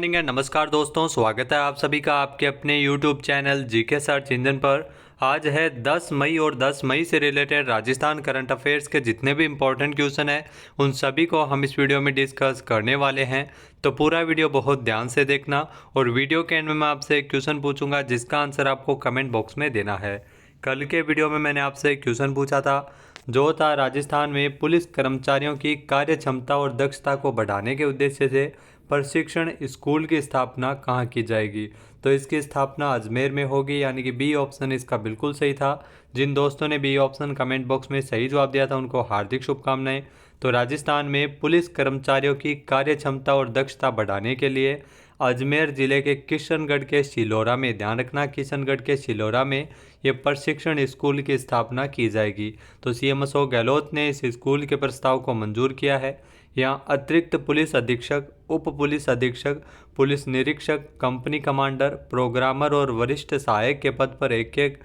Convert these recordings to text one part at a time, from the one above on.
Morning and नमस्कार दोस्तों, स्वागत है आप सभी का आपके अपने YouTube channel GK search engine पर। आज है 10 मई और 10 मई से रिलेटेड राजस्थान करंट अफेयर्स के जितने भी इम्पोर्टेंट क्वेश्चन हैं उन सभी को हम इस वीडियो में डिस्कस करने वाले हैं। तो पूरा वीडियो बहुत ध्यान से देखना और वीडियो के एंड में मैं आपसे एक क्वेश्चन पूछूंगा जिसका आंसर आपको कमेंट बॉक्स में देना है। कल के वीडियो में मैंने आपसे एक क्वेश्चन पूछा था जो था राजस्थान में पुलिस कर्मचारियों की कार्य क्षमता और दक्षता को बढ़ाने के उद्देश्य से प्रशिक्षण स्कूल की स्थापना कहाँ की जाएगी। तो इसकी स्थापना अजमेर में होगी, यानी कि बी ऑप्शन इसका बिल्कुल सही था। जिन दोस्तों ने बी ऑप्शन कमेंट बॉक्स में सही जवाब दिया था उनको हार्दिक शुभकामनाएं। तो राजस्थान में पुलिस कर्मचारियों की कार्य क्षमता और दक्षता बढ़ाने के लिए अजमेर ज़िले के किशनगढ़ के सिलोरा में, ध्यान रखना किशनगढ़ के सिलोरा में ये प्रशिक्षण स्कूल की स्थापना की जाएगी। तो सीएम अशोक गहलोत ने इस स्कूल के प्रस्ताव को मंजूर किया है। यहाँ अतिरिक्त पुलिस अधीक्षक, उप पुलिस अधीक्षक, पुलिस निरीक्षक, कंपनी कमांडर, प्रोग्रामर और वरिष्ठ सहायक के पद पर एक एक,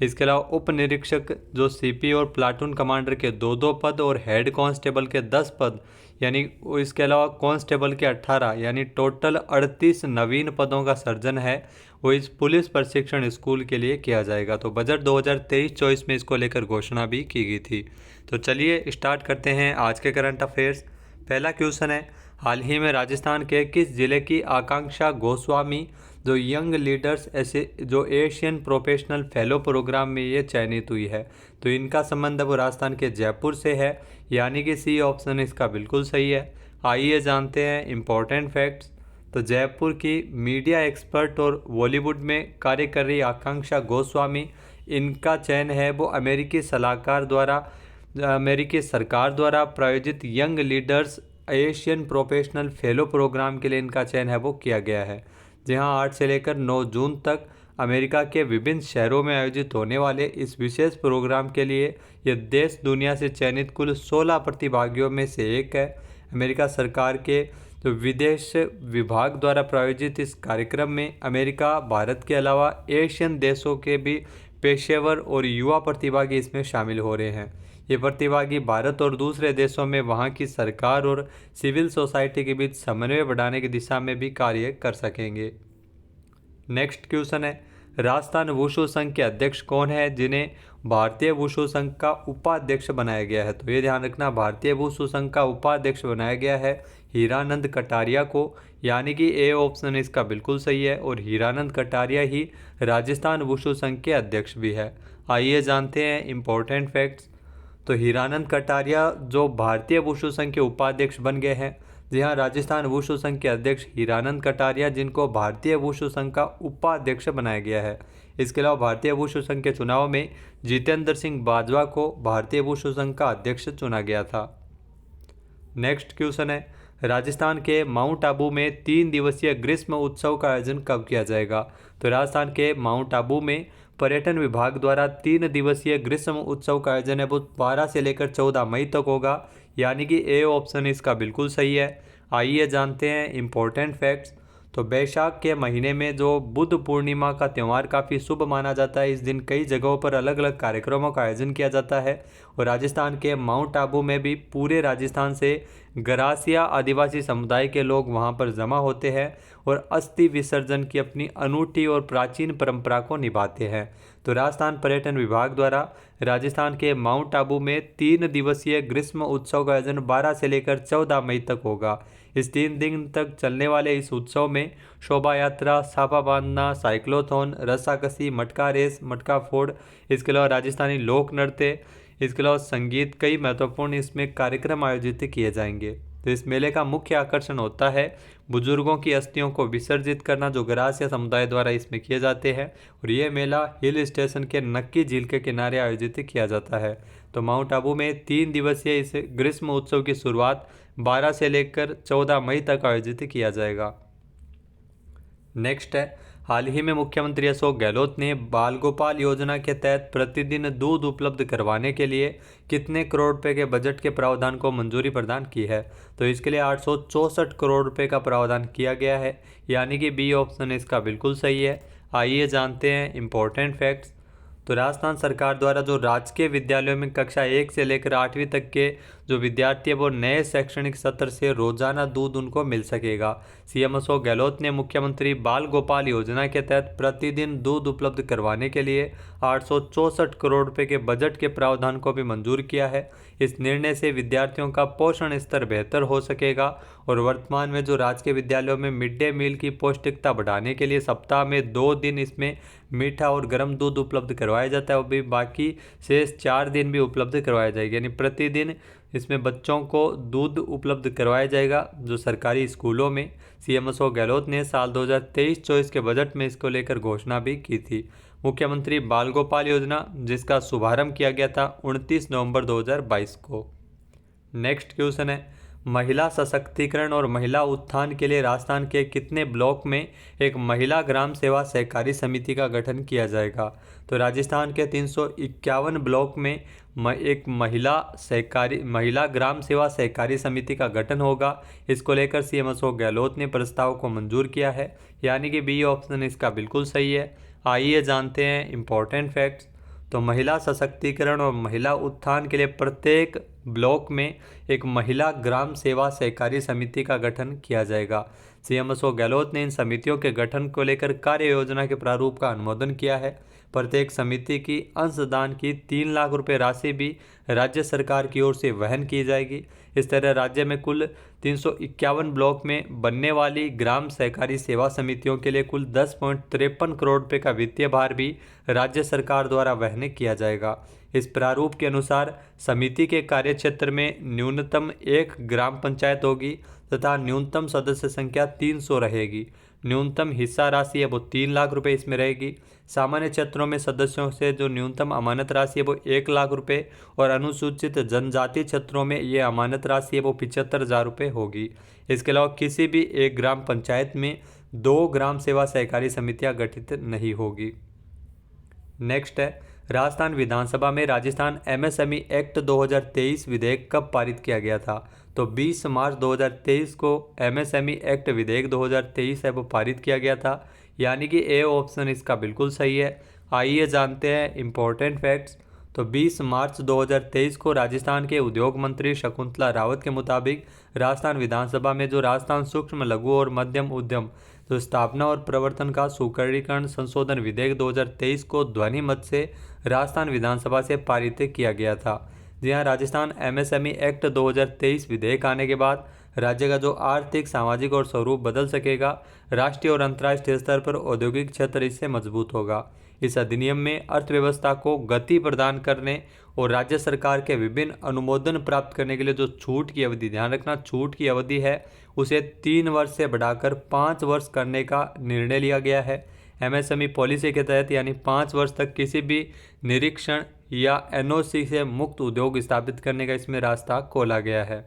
इसके अलावा उप निरीक्षक जो सीपी और प्लाटून कमांडर के 2-2 पद और हेड कांस्टेबल के 10 पद, यानी इसके अलावा कांस्टेबल के 18, यानी टोटल 38 नवीन पदों का सर्जन है वो इस पुलिस प्रशिक्षण स्कूल के लिए किया जाएगा। तो बजट 2023-24 में इसको लेकर घोषणा भी की गई थी। तो चलिए स्टार्ट करते हैं आज के करंट अफेयर्स। पहला क्वेश्चन है, हाल ही में राजस्थान के किस जिले की आकांक्षा गोस्वामी जो यंग लीडर्स ऐसे जो एशियन प्रोफेशनल फेलो प्रोग्राम में ये चयनित हुई है। तो इनका संबंध वो राजस्थान के जयपुर से है, यानी कि सी ऑप्शन इसका बिल्कुल सही है। आइए जानते हैं इम्पोर्टेंट फैक्ट्स। तो जयपुर की मीडिया एक्सपर्ट और बॉलीवुड में कार्य कर रही आकांक्षा गोस्वामी, इनका चयन है वो अमेरिकी सरकार द्वारा प्रायोजित young leaders Asian professional fellow programme के लिए इनका चयन है वो किया गया है। जहां 8 से लेकर 9 जून तक अमेरिका के विभिन्न शहरों में आयोजित होने वाले इस विशेष प्रोग्राम के लिए यह देश दुनिया से चयनित कुल 16 प्रतिभागियों में से एक है। अमेरिका सरकार के जो विदेश विभाग द्वारा प्रायोजित इस कार्यक्रम में अमेरिका, भारत के अलावा एशियन देशों के भी पेशेवर और युवा प्रतिभागी इसमें शामिल हो रहे हैं। ये प्रतिभागी भारत और दूसरे देशों में वहाँ की सरकार और सिविल सोसाइटी के बीच समन्वय बढ़ाने की दिशा में भी कार्य कर सकेंगे। नेक्स्ट क्वेश्चन है, राजस्थान वुशु संघ के अध्यक्ष कौन है जिन्हें भारतीय वुशु संघ का उपाध्यक्ष बनाया गया है। तो ये ध्यान रखना, भारतीय वुशु संघ का उपाध्यक्ष बनाया गया है हीरानंद कटारिया को, यानी कि ए ऑप्शन इसका बिल्कुल सही है और हीरानंद कटारिया ही राजस्थान वुशु संघ के अध्यक्ष भी है। आइए जानते हैं इम्पोर्टेंट फैक्ट्स। तो हीरानंद कटारिया जो भारतीय वुशु संघ के उपाध्यक्ष बन गए हैं। जी हाँ, राजस्थान वुशु संघ के अध्यक्ष हीरानंद कटारिया जिनको भारतीय वुशु संघ का उपाध्यक्ष बनाया गया है। इसके अलावा भारतीय वुशु संघ के चुनाव में जितेंद्र सिंह बाजवा को भारतीय वुशु संघ का अध्यक्ष चुना गया था। नेक्स्ट क्वेश्चन है, राजस्थान के माउंट आबू में 3 दिवसीय ग्रीष्म उत्सव का आयोजन कब किया जाएगा। तो राजस्थान के माउंट आबू में पर्यटन विभाग द्वारा 3 दिवसीय ग्रीष्म उत्सव का आयोजन है वो 12 से लेकर 14 मई तक होगा, यानी कि ए ऑप्शन इसका बिल्कुल सही है। आइए जानते हैं इम्पोर्टेंट फैक्ट्स। तो बैसाख के महीने में जो बुद्ध पूर्णिमा का त्यौहार काफ़ी शुभ माना जाता है। इस दिन कई जगहों पर अलग अलग कार्यक्रमों का आयोजन किया जाता है और राजस्थान के माउंट आबू में भी पूरे राजस्थान से गरासिया आदिवासी समुदाय के लोग वहां पर जमा होते हैं और अस्थि विसर्जन की अपनी अनूठी और प्राचीन परंपरा को निभाते हैं। तो राजस्थान पर्यटन विभाग द्वारा राजस्थान के माउंट आबू में 3 दिवसीय ग्रीष्म उत्सव का आयोजन 12 से लेकर 14 मई तक होगा। इस 3 दिन तक चलने वाले इस उत्सव में शोभा यात्रा, साफा बांधना, साइक्लोथॉन, रस्साकसी, मटका रेस, मटका फोड़, इसके अलावा राजस्थानी लोक नृत्य, इसके अलावा संगीत, कई महत्वपूर्ण इसमें कार्यक्रम आयोजित किए जाएंगे। तो इस मेले का मुख्य आकर्षण होता है बुजुर्गों की अस्थियों को विसर्जित करना जो गरासिया समुदाय द्वारा इसमें किए जाते हैं और ये मेला हिल स्टेशन के नक्की झील के किनारे आयोजित किया जाता है। तो माउंट आबू में 3 दिवसीय इस ग्रीष्म उत्सव की शुरुआत 12 से लेकर 14 मई तक आयोजित किया जाएगा। नेक्स्ट है, हाल ही में मुख्यमंत्री अशोक गहलोत ने बाल गोपाल योजना के तहत प्रतिदिन दूध उपलब्ध करवाने के लिए कितने करोड़ रुपए के बजट के प्रावधान को मंजूरी प्रदान की है। तो इसके लिए 864 करोड़ रुपए का प्रावधान किया गया है, यानी कि बी ऑप्शन इसका बिल्कुल सही है। आइए जानते हैं इम्पोर्टेंट फैक्ट्स। तो राजस्थान सरकार द्वारा जो राजकीय विद्यालयों में कक्षा 1 से लेकर 8वीं तक के जो विद्यार्थी है वो नए शैक्षणिक सत्र से रोजाना दूध उनको मिल सकेगा। सीएम अशोक गहलोत ने मुख्यमंत्री बाल गोपाल योजना के तहत प्रतिदिन दूध उपलब्ध करवाने के लिए 864 करोड़ रुपए के बजट के प्रावधान को भी मंजूर किया है। इस निर्णय से विद्यार्थियों का पोषण स्तर बेहतर हो सकेगा और वर्तमान में जो राजकीय विद्यालयों में मिड डे मील की पौष्टिकता बढ़ाने के लिए सप्ताह में 2 दिन इसमें मीठा और गर्म दूध उपलब्ध करवाया जाता है, वो भी बाकी शेष 4 दिन भी उपलब्ध करवाया जाएगा। यानी प्रतिदिन इसमें बच्चों को दूध उपलब्ध करवाया जाएगा जो सरकारी स्कूलों में। सीएम अशोक गहलोत ने साल 2023-24 के बजट में इसको लेकर घोषणा भी की थी। मुख्यमंत्री बाल गोपाल योजना जिसका शुभारंभ किया गया था 29 नवंबर 2022 को। नेक्स्ट क्वेश्चन है, महिला सशक्तिकरण और महिला उत्थान के लिए राजस्थान के कितने ब्लॉक में एक महिला ग्राम सेवा सहकारी समिति का गठन किया जाएगा? तो राजस्थान के 351 ब्लॉक में एक महिला ग्राम सेवा सहकारी समिति का गठन होगा। इसको लेकर सीएम अशोक गहलोत ने प्रस्ताव को मंजूर किया है, यानी कि बी ऑप्शन इसका बिल्कुल सही है। आइए जानते हैं इंपॉर्टेंट फैक्ट्स। तो महिला सशक्तिकरण और महिला उत्थान के लिए प्रत्येक ब्लॉक में एक महिला ग्राम सेवा सहकारी समिति का गठन किया जाएगा। सीएम अशोक गहलोत ने इन समितियों के गठन को लेकर कार्य योजना के प्रारूप का अनुमोदन किया है। प्रत्येक समिति की अंशदान की 3 लाख रुपए राशि भी राज्य सरकार की ओर से वहन की जाएगी। इस तरह राज्य में कुल 351 ब्लॉक में बनने वाली ग्राम सहकारी सेवा समितियों के लिए कुल 10.53 करोड़ रुपए का वित्तीय भार भी राज्य सरकार द्वारा वहन किया जाएगा। इस प्रारूप के अनुसार समिति के कार्यक्षेत्र में न्यूनतम 1 ग्राम पंचायत होगी तथा न्यूनतम सदस्य संख्या 300 रहेगी। न्यूनतम हिस्सा राशि है वो 3 लाख रुपए इसमें रहेगी। सामान्य क्षेत्रों में सदस्यों से जो न्यूनतम अमानत राशि है वो 1 लाख रुपए और अनुसूचित जनजाति क्षेत्रों में ये अमानत राशि है वो 75,000 रुपये होगी। इसके अलावा किसी भी एक ग्राम पंचायत में 2 ग्राम सेवा सहकारी समितियां गठित नहीं होगी। नेक्स्ट है, राजस्थान विधानसभा में राजस्थान एमएसएमई एक्ट 2023 विधेयक कब पारित किया गया था? तो 20 मार्च 2023 को एमएसएमई एक्ट विधेयक 2023 है वो पारित किया गया था, यानी कि ए ऑप्शन इसका बिल्कुल सही है। आइए जानते हैं इंपॉर्टेंट फैक्ट्स। तो 20 मार्च 2023 को राजस्थान के उद्योग मंत्री शकुंतला रावत के मुताबिक राजस्थान विधानसभा में जो राजस्थान सूक्ष्म लघु और मध्यम उद्यम तो स्थापना और प्रवर्तन का सुकरणीकरण संशोधन विधेयक 2023 को ध्वनि मत से राजस्थान विधानसभा से पारित किया गया था। जी हाँ, राजस्थान एमएसएमई एक्ट 2023 विधेयक आने के बाद राज्य का जो आर्थिक, सामाजिक और स्वरूप बदल सकेगा। राष्ट्रीय और अंतर्राष्ट्रीय स्तर पर औद्योगिक क्षेत्र इससे मजबूत होगा। इस अधिनियम में अर्थव्यवस्था को गति प्रदान करने और राज्य सरकार के विभिन्न अनुमोदन प्राप्त करने के लिए जो छूट की अवधि, ध्यान रखना छूट की अवधि है उसे 3 वर्ष से बढ़ाकर 5 वर्ष करने का निर्णय लिया गया है। एमएसएमई पॉलिसी के तहत यानी 5 वर्ष तक किसी भी निरीक्षण या एनओसी से मुक्त उद्योग स्थापित करने का इसमें रास्ता खोला गया है।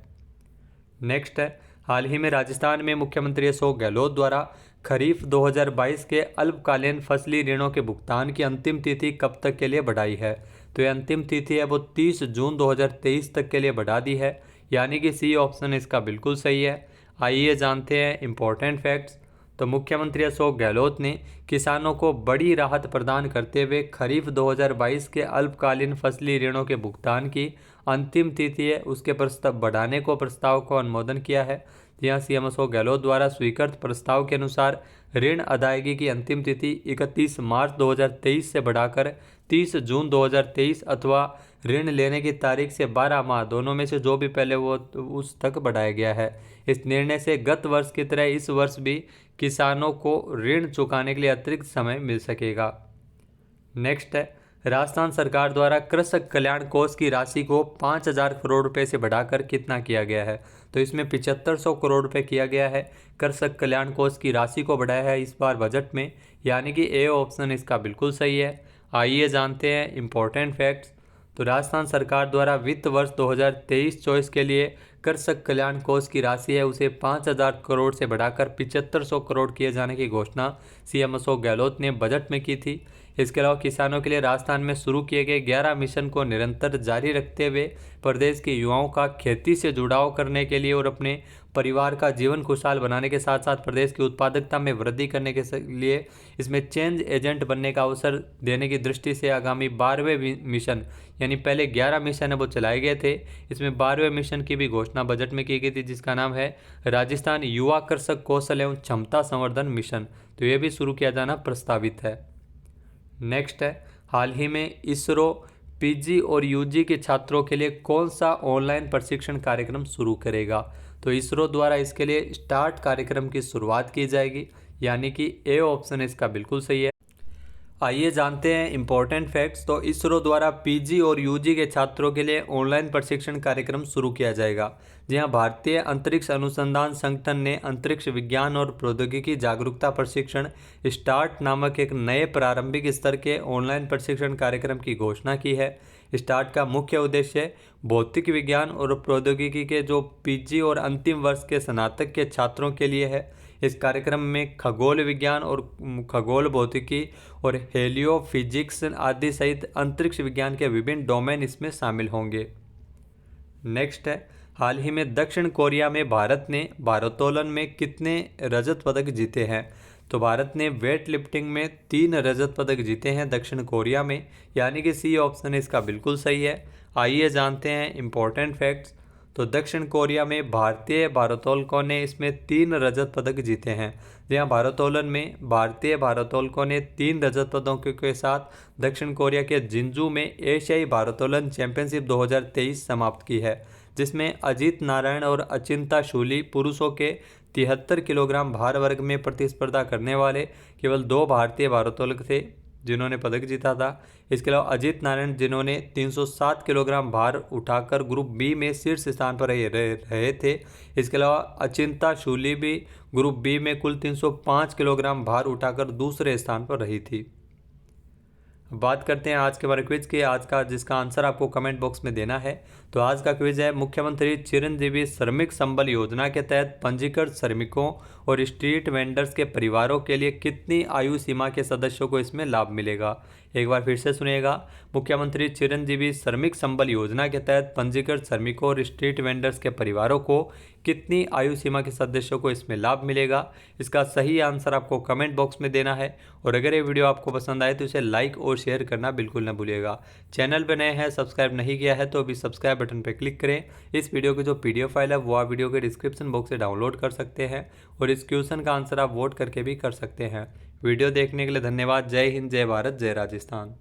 नेक्स्ट है, हाल ही में राजस्थान में मुख्यमंत्री अशोक गहलोत द्वारा खरीफ 2022 के अल्पकालीन फसली ऋणों के भुगतान की अंतिम तिथि कब तक के लिए बढ़ाई है? तो ये अंतिम तिथि है वो 30 जून 2023 तक के लिए बढ़ा दी है, यानी कि सी ऑप्शन इसका बिल्कुल सही है। आइए जानते हैं इंपॉर्टेंट फैक्ट्स। तो मुख्यमंत्री अशोक गहलोत ने किसानों को बड़ी राहत प्रदान करते हुए खरीफ 2022 के अल्पकालीन फसली ऋणों के भुगतान की अंतिम तिथि है उसके प्रस्ताव बढ़ाने को प्रस्ताव को अनुमोदन किया है। यहाँ सीएम अशोक गहलोत द्वारा स्वीकृत प्रस्ताव के अनुसार ऋण अदायगी की अंतिम तिथि 31 मार्च 2023 से बढ़ाकर 30 जून 2023 अथवा ऋण लेने की तारीख से 12 माह दोनों में से जो भी पहले वो उस तक बढ़ाया गया है। इस निर्णय से गत वर्ष की तरह इस वर्ष भी किसानों को ऋण चुकाने के लिए अतिरिक्त समय मिल सकेगा। नेक्स्ट है, राजस्थान सरकार द्वारा कृषक कल्याण कोष की राशि को 5,000 करोड़ रुपए से बढ़ाकर कितना किया गया है? तो इसमें 7500 करोड़ रुपए किया गया है। कृषक कल्याण कोष की राशि को बढ़ाया है इस बार बजट में, यानी कि ए ऑप्शन इसका बिल्कुल सही है। आइए जानते हैं इंपॉर्टेंट फैक्ट्स। तो राजस्थान सरकार द्वारा वित्त वर्ष 2023-24 के लिए कृषक कल्याण कोष की राशि है उसे 5,000 करोड़ से बढ़ाकर 7500 करोड़ किए जाने की घोषणा सीएम अशोक गहलोत ने बजट में की थी। इसके अलावा किसानों के लिए राजस्थान में शुरू किए गए 11 मिशन को निरंतर जारी रखते हुए प्रदेश के युवाओं का खेती से जुड़ाव करने के लिए और अपने परिवार का जीवन खुशहाल बनाने के साथ साथ प्रदेश की उत्पादकता में वृद्धि करने के लिए इसमें चेंज एजेंट बनने का अवसर देने की दृष्टि से आगामी 12वें मिशन, यानी पहले 11 मिशन है वो चलाए गए थे, इसमें 12वें मिशन की भी घोषणा बजट में की गई थी, जिसका नाम है राजस्थान युवा कृषक कौशल एवं क्षमता संवर्धन मिशन। तो ये भी शुरू किया जाना प्रस्तावित है। नेक्स्ट है, हाल ही में इसरो पीजी और यूजी के छात्रों के लिए कौन सा ऑनलाइन प्रशिक्षण कार्यक्रम शुरू करेगा? तो इसरो द्वारा इसके लिए स्टार्ट कार्यक्रम की शुरुआत की जाएगी, यानी कि ए ऑप्शन इसका बिल्कुल सही है। आइए जानते हैं इंपॉर्टेंट फैक्ट्स। तो इसरो द्वारा पीजी और यूजी के छात्रों के लिए ऑनलाइन प्रशिक्षण कार्यक्रम शुरू किया जाएगा। जी हाँ, भारतीय अंतरिक्ष अनुसंधान संगठन ने अंतरिक्ष विज्ञान और प्रौद्योगिकी जागरूकता प्रशिक्षण स्टार्ट नामक एक नए प्रारंभिक स्तर के ऑनलाइन प्रशिक्षण कार्यक्रम की घोषणा की है। स्टार्ट का मुख्य उद्देश्य भौतिक विज्ञान और प्रौद्योगिकी के जो पीजी और अंतिम वर्ष के स्नातक के छात्रों के लिए है। इस कार्यक्रम में खगोल विज्ञान और खगोल भौतिकी और हेलियो फिजिक्स आदि सहित अंतरिक्ष विज्ञान के विभिन्न डोमेन इसमें शामिल होंगे। नेक्स्ट है, हाल ही में दक्षिण कोरिया में भारत ने भारोत्तोलन में कितने रजत पदक जीते हैं? तो भारत ने वेट लिफ्टिंग में 3 रजत पदक जीते हैं दक्षिण कोरिया में, यानी कि सी ऑप्शन इसका बिल्कुल सही है। आइए जानते हैं इंपॉर्टेंट फैक्ट्स। तो दक्षिण कोरिया में भारतीय भारोत्तोलकों ने इसमें 3 रजत पदक जीते हैं। जहाँ भारोत्तोलन में भारतीय भारोत्तोलकों ने 3 रजत पदकों के साथ दक्षिण कोरिया के जिंजू में एशियाई भारोत्तोलन चैंपियनशिप 2023 समाप्त की है, जिसमें अजीत नारायण और अचिंता शूली पुरुषों के 73 किलोग्राम भार वर्ग में प्रतिस्पर्धा करने वाले केवल 2 भारतीय भारोत्तोलक थे जिन्होंने पदक जीता था। इसके अलावा अजीत नारायण जिन्होंने 307 किलोग्राम भार उठाकर ग्रुप बी में शीर्ष स्थान पर रहे थे। इसके अलावा अचिंता शूली भी ग्रुप बी में कुल 305 किलोग्राम भार उठाकर दूसरे स्थान पर रही थी। बात करते हैं आज के हमारे क्विज की, आज का जिसका आंसर आपको कमेंट बॉक्स में देना है। तो आज का क्विज है, मुख्यमंत्री चिरंजीवी श्रमिक संबल योजना के तहत पंजीकृत श्रमिकों और स्ट्रीट वेंडर्स के परिवारों के लिए कितनी आयु सीमा के सदस्यों को इसमें लाभ मिलेगा? एक बार फिर से सुनिएगा, मुख्यमंत्री चिरंजीवी श्रमिक संबल योजना के तहत पंजीकृत श्रमिकों और स्ट्रीट वेंडर्स के परिवारों को कितनी आयु सीमा के सदस्यों को इसमें लाभ मिलेगा? इसका सही आंसर आपको कमेंट बॉक्स में देना है। और अगर ये वीडियो आपको पसंद आए तो इसे लाइक और शेयर करना बिल्कुल न भूलिएगा। चैनल पर नए हैं, सब्सक्राइब नहीं किया है तो अभी सब्सक्राइब बटन पर क्लिक करें। इस वीडियो की जो PDF फाइल है वो आप वीडियो के डिस्क्रिप्शन बॉक्स से डाउनलोड कर सकते हैं और इस क्वेश्चन का आंसर आप वोट करके भी कर सकते हैं। वीडियो देखने के लिए धन्यवाद। जय हिंद, जय भारत, जय राजस्थान।